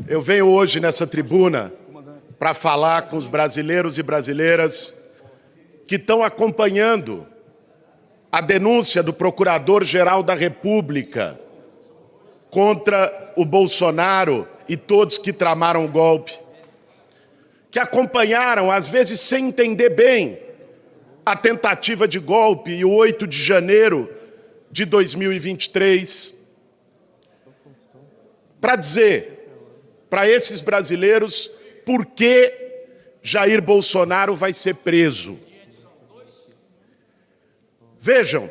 Eu venho hoje nessa tribuna para falar com os brasileiros e brasileiras que estão acompanhando a denúncia do Procurador-Geral da República contra o Bolsonaro e todos que tramaram o golpe, que acompanharam, às vezes sem entender bem, a tentativa de golpe e o 8 de janeiro de 2023, para dizer para esses brasileiros por que Jair Bolsonaro vai ser preso. Vejam,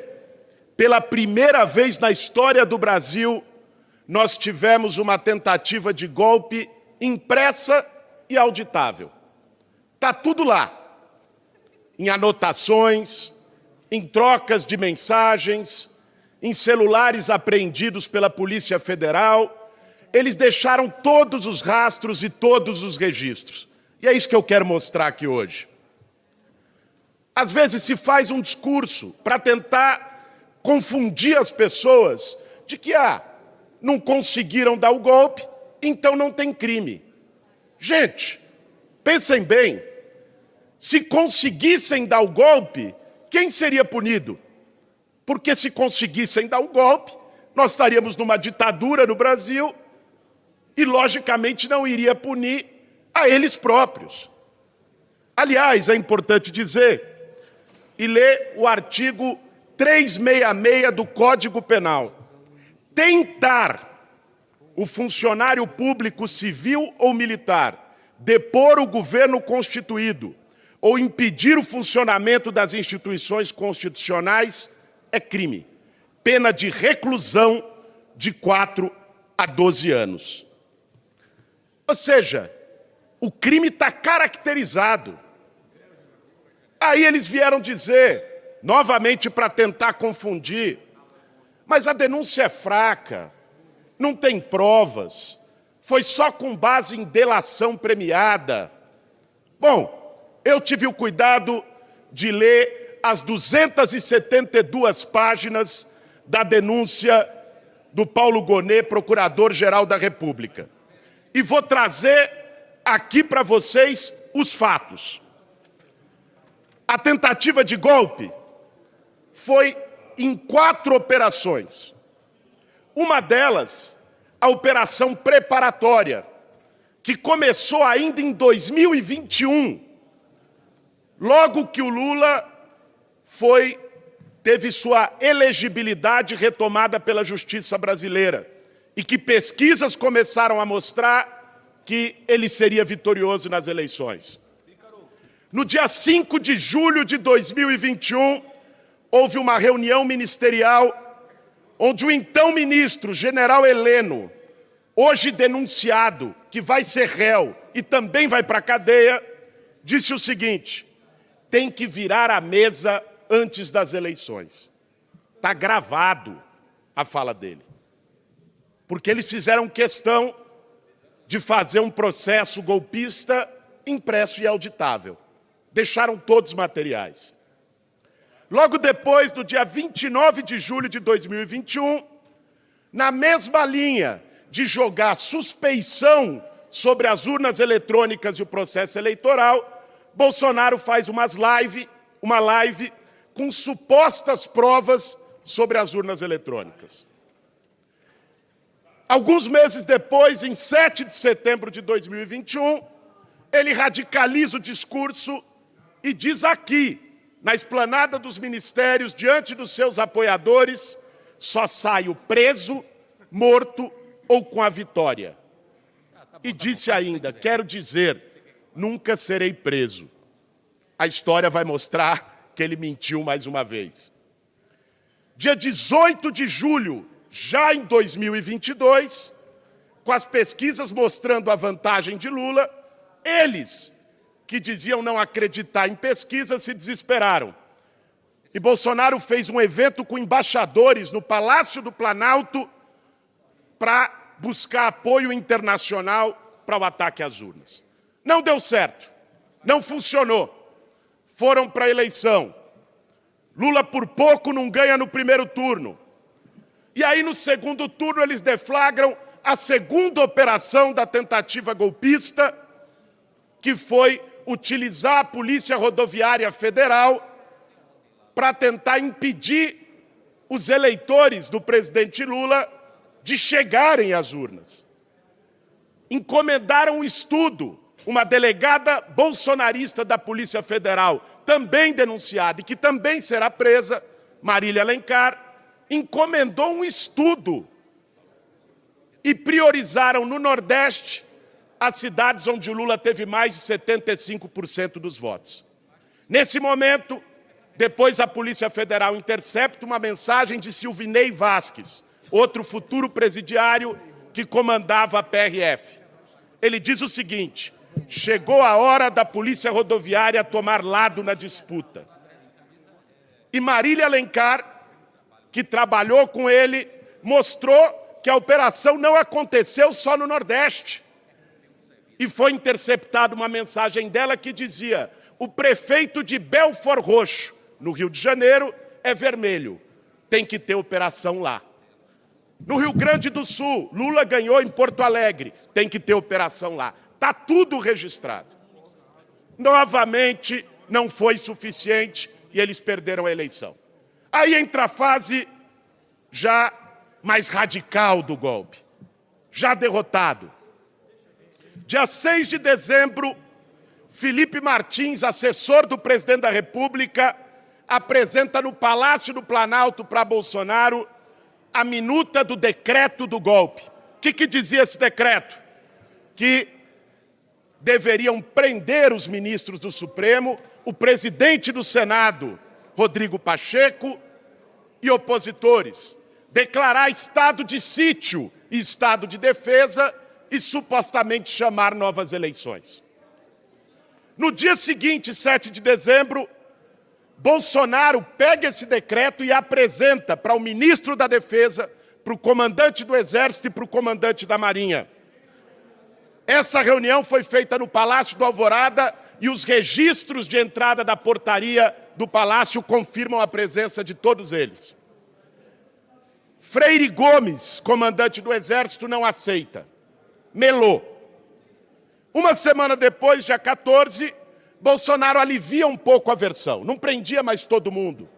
pela primeira vez na história do Brasil, nós tivemos uma tentativa de golpe impressa e auditável. Está tudo lá, em anotações, em trocas de mensagens, em celulares apreendidos pela Polícia Federal. Eles deixaram todos os rastros e todos os registros. E é isso que eu quero mostrar aqui hoje. Às vezes se faz um discurso para tentar confundir as pessoas de que, não conseguiram dar o golpe, então não tem crime. Gente, pensem bem, se conseguissem dar o golpe, quem seria punido? Porque se conseguissem dar o golpe, nós estaríamos numa ditadura no Brasil e, logicamente, não iria punir a eles próprios. Aliás, é importante dizer e ler o artigo 366 do Código Penal. Tentar o funcionário público civil ou militar depor o governo constituído ou impedir o funcionamento das instituições constitucionais é crime. Pena de reclusão de 4 a 12 anos. Ou seja, o crime está caracterizado. Aí eles vieram dizer, novamente para tentar confundir, mas a denúncia é fraca, não tem provas, foi só com base em delação premiada. Bom, eu tive o cuidado de ler as 272 páginas da denúncia do Paulo Gonet, Procurador-Geral da República. E vou trazer aqui para vocês os fatos. A tentativa de golpe foi em 4 operações. Uma delas, a operação preparatória, que começou ainda em 2021, logo que o Lula teve sua elegibilidade retomada pela Justiça brasileira e que pesquisas começaram a mostrar que ele seria vitorioso nas eleições. No dia 5 de julho de 2021, houve uma reunião ministerial onde o então ministro, general Heleno, hoje denunciado, que vai ser réu e também vai para a cadeia, disse o seguinte: tem que virar a mesa antes das eleições. Está gravado a fala dele. Porque eles fizeram questão de fazer um processo golpista impresso e auditável. Deixaram todos os materiais. Logo depois, no dia 29 de julho de 2021, na mesma linha de jogar suspeição sobre as urnas eletrônicas e o processo eleitoral, Bolsonaro faz uma live com supostas provas sobre as urnas eletrônicas. Alguns meses depois, em 7 de setembro de 2021, ele radicaliza o discurso e diz aqui, na esplanada dos ministérios, diante dos seus apoiadores, só saio preso, morto ou com a vitória. E disse ainda, quero dizer, nunca serei preso. A história vai mostrar que ele mentiu mais uma vez. Dia 18 de julho, já em 2022, com as pesquisas mostrando a vantagem de Lula, eles, que diziam não acreditar em pesquisas, se desesperaram. E Bolsonaro fez um evento com embaixadores no Palácio do Planalto para buscar apoio internacional para o ataque às urnas. Não deu certo, não funcionou. Foram para a eleição. Lula por pouco não ganha no primeiro turno. E aí no segundo turno eles deflagram a segunda operação da tentativa golpista, que foi utilizar a Polícia Rodoviária Federal para tentar impedir os eleitores do presidente Lula de chegarem às urnas. Encomendaram um estudo, uma delegada bolsonarista da Polícia Federal, também denunciada e que também será presa, Marília Alencar, encomendou um estudo e priorizaram no Nordeste as cidades onde o Lula teve mais de 75% dos votos. Nesse momento, depois a Polícia Federal intercepta uma mensagem de Silvinei Vasquez, outro futuro presidiário que comandava a PRF. Ele diz o seguinte: chegou a hora da Polícia Rodoviária tomar lado na disputa. E Marília Alencar, que trabalhou com ele, mostrou que a operação não aconteceu só no Nordeste. E foi interceptada uma mensagem dela que dizia: o prefeito de Belford Roxo, no Rio de Janeiro, é vermelho. Tem que ter operação lá. No Rio Grande do Sul, Lula ganhou em Porto Alegre. Tem que ter operação lá. Está tudo registrado. Novamente, não foi suficiente e eles perderam a eleição. Aí entra a fase já mais radical do golpe, já derrotado. Dia 6 de dezembro, Felipe Martins, assessor do presidente da República, apresenta no Palácio do Planalto para Bolsonaro a minuta do decreto do golpe. O que dizia esse decreto? Que deveriam prender os ministros do Supremo, o presidente do Senado, Rodrigo Pacheco, e opositores, declarar estado de sítio e estado de defesa e supostamente chamar novas eleições. No dia seguinte, 7 de dezembro, Bolsonaro pega esse decreto e apresenta para o ministro da Defesa, para o comandante do Exército e para o comandante da Marinha. Essa reunião foi feita no Palácio do Alvorada e os registros de entrada da portaria do Palácio confirmam a presença de todos eles. Freire Gomes, comandante do Exército, não aceita. Melou. Uma semana depois, dia 14, Bolsonaro alivia um pouco a versão, não prendia mais todo mundo.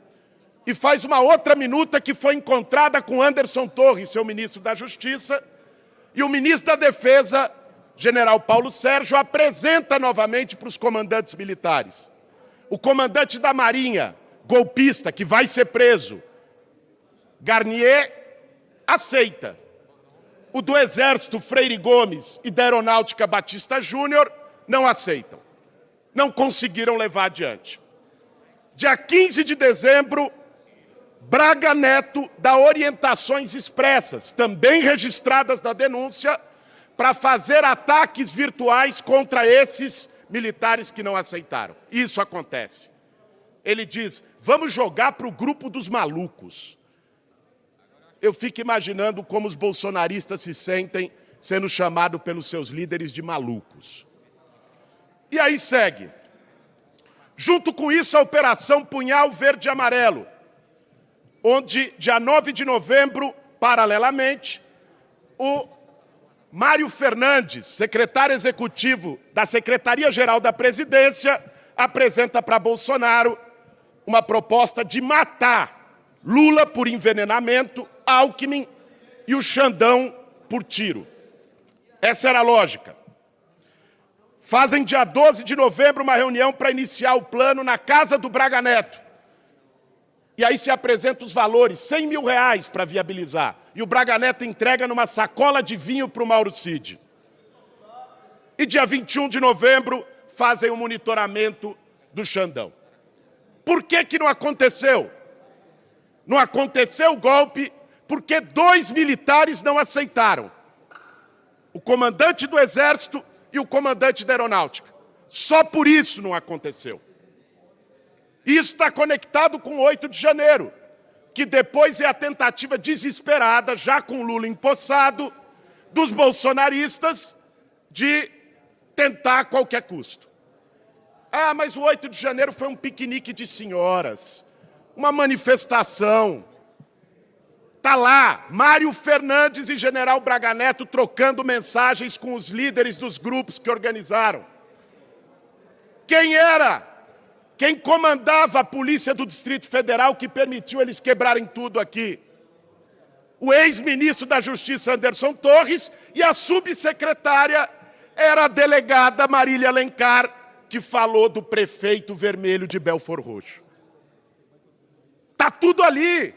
E faz uma outra minuta que foi encontrada com Anderson Torres, seu ministro da Justiça, e o ministro da Defesa, general Paulo Sérgio, apresenta novamente para os comandantes militares. O comandante da Marinha, golpista, que vai ser preso, Garnier, aceita. O do Exército, Freire Gomes, e da Aeronáutica, Batista Júnior, não aceitam. Não conseguiram levar adiante. Dia 15 de dezembro, Braga Neto dá orientações expressas, também registradas na denúncia, para fazer ataques virtuais contra esses militares que não aceitaram. Isso acontece. Ele diz: vamos jogar para o grupo dos malucos. Eu fico imaginando como os bolsonaristas se sentem sendo chamados pelos seus líderes de malucos. E aí segue. Junto com isso, a Operação Punhal Verde e Amarelo, onde, dia 9 de novembro, paralelamente, o Mário Fernandes, secretário executivo da Secretaria-Geral da Presidência, apresenta para Bolsonaro uma proposta de matar Lula por envenenamento, Alckmin e o Xandão por tiro. Essa era a lógica. Fazem dia 12 de novembro uma reunião para iniciar o plano na casa do Braga Neto. E aí se apresentam os valores, R$100 mil para viabilizar. E o Braga Neto entrega numa sacola de vinho para o Mauro Cid. E dia 21 de novembro fazem o monitoramento do Xandão. Por que não aconteceu? Não aconteceu o golpe porque 2 militares não aceitaram. O comandante do Exército e o comandante da Aeronáutica. Só por isso não aconteceu. Isso está conectado com 8 de janeiro, que depois é a tentativa desesperada, já com Lula empossado, dos bolsonaristas de tentar a qualquer custo. Ah, mas o 8 de janeiro foi um piquenique de senhoras, uma manifestação. Está lá, Mário Fernandes e General Braga Neto trocando mensagens com os líderes dos grupos que organizaram. Quem comandava a polícia do Distrito Federal que permitiu eles quebrarem tudo aqui? O ex-ministro da Justiça, Anderson Torres, e a subsecretária era a delegada Marília Alencar, que falou do prefeito vermelho de Belford Roxo. Está tudo ali.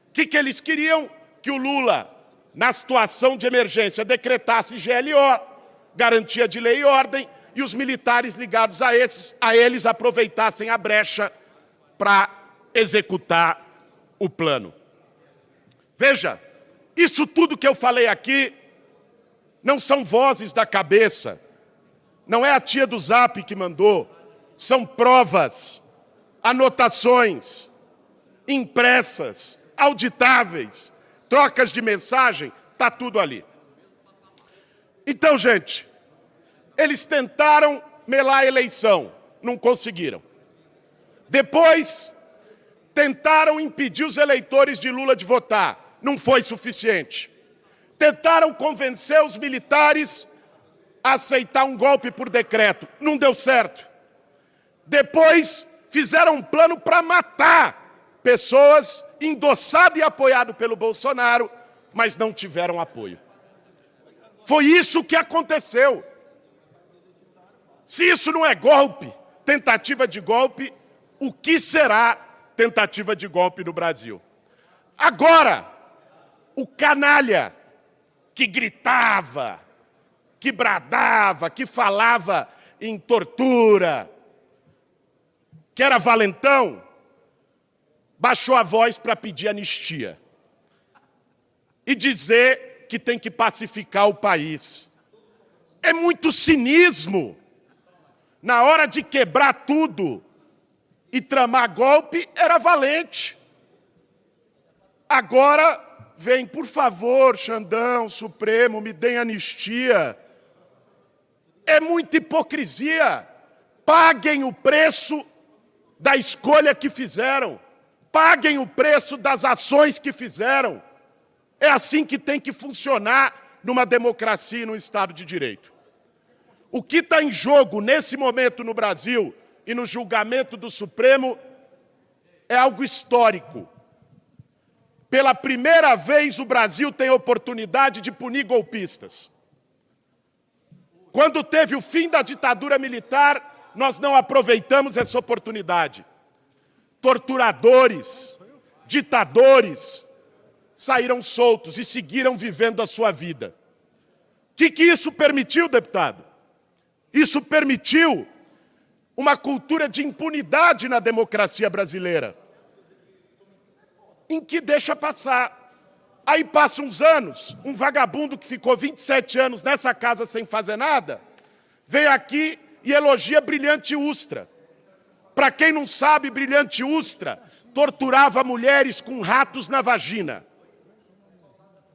O que eles queriam? Que o Lula, na situação de emergência, decretasse GLO, garantia de lei e ordem, e os militares ligados a eles aproveitassem a brecha para executar o plano. Veja, isso tudo que eu falei aqui não são vozes da cabeça, não é a tia do Zap que mandou, são provas, anotações, impressas, auditáveis, trocas de mensagem, está tudo ali. Então, gente, eles tentaram melar a eleição, não conseguiram. Depois, tentaram impedir os eleitores de Lula de votar, não foi suficiente. Tentaram convencer os militares a aceitar um golpe por decreto, não deu certo. Depois, fizeram um plano para matar pessoas, endossado e apoiado pelo Bolsonaro, mas não tiveram apoio. Foi isso que aconteceu. Se isso não é golpe, tentativa de golpe, o que será tentativa de golpe no Brasil? Agora, o canalha que gritava, que bradava, que falava em tortura, que era valentão, baixou a voz para pedir anistia e dizer que tem que pacificar o país. É muito cinismo. Na hora de quebrar tudo e tramar golpe, era valente. Agora vem, por favor, Xandão, Supremo, me deem anistia. É muita hipocrisia. Paguem o preço da escolha que fizeram. Paguem o preço das ações que fizeram. É assim que tem que funcionar numa democracia e num Estado de Direito. O que está em jogo nesse momento no Brasil e no julgamento do Supremo é algo histórico. Pela primeira vez o Brasil tem oportunidade de punir golpistas. Quando teve o fim da ditadura militar, nós não aproveitamos essa oportunidade. Torturadores, ditadores, saíram soltos e seguiram vivendo a sua vida. O que isso permitiu, deputado? Isso permitiu uma cultura de impunidade na democracia brasileira, em que deixa passar. Aí passam uns anos, um vagabundo que ficou 27 anos nessa casa sem fazer nada, vem aqui e elogia Brilhante Ustra. Para quem não sabe, Brilhante Ustra torturava mulheres com ratos na vagina.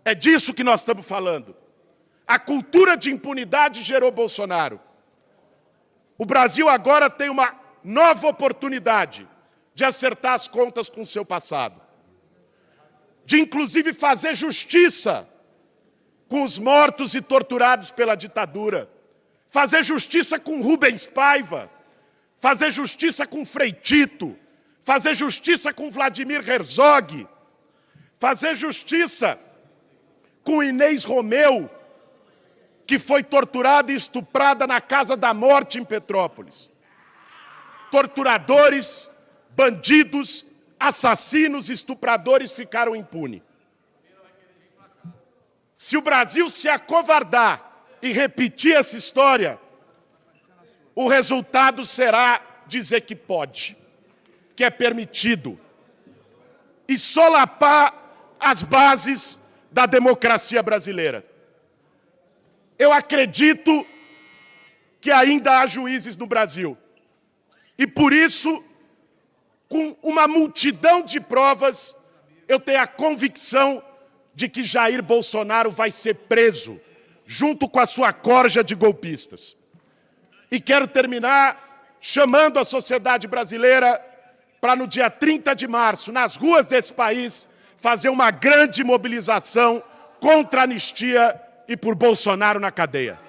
É disso que nós estamos falando. A cultura de impunidade gerou Bolsonaro. O Brasil agora tem uma nova oportunidade de acertar as contas com o seu passado. De, inclusive, fazer justiça com os mortos e torturados pela ditadura. Fazer justiça com Rubens Paiva. Fazer justiça com Frei Tito. Fazer justiça com Vladimir Herzog. Fazer justiça com Inês Romeu, que foi torturada e estuprada na Casa da Morte em Petrópolis. Torturadores, bandidos, assassinos, estupradores ficaram impunes. Se o Brasil se acovardar e repetir essa história, o resultado será dizer que pode, que é permitido, e solapar as bases da democracia brasileira. Eu acredito que ainda há juízes no Brasil. E por isso, com uma multidão de provas, eu tenho a convicção de que Jair Bolsonaro vai ser preso, junto com a sua corja de golpistas. E quero terminar chamando a sociedade brasileira para, no dia 30 de março, nas ruas desse país, fazer uma grande mobilização contra a anistia e por Bolsonaro na cadeia.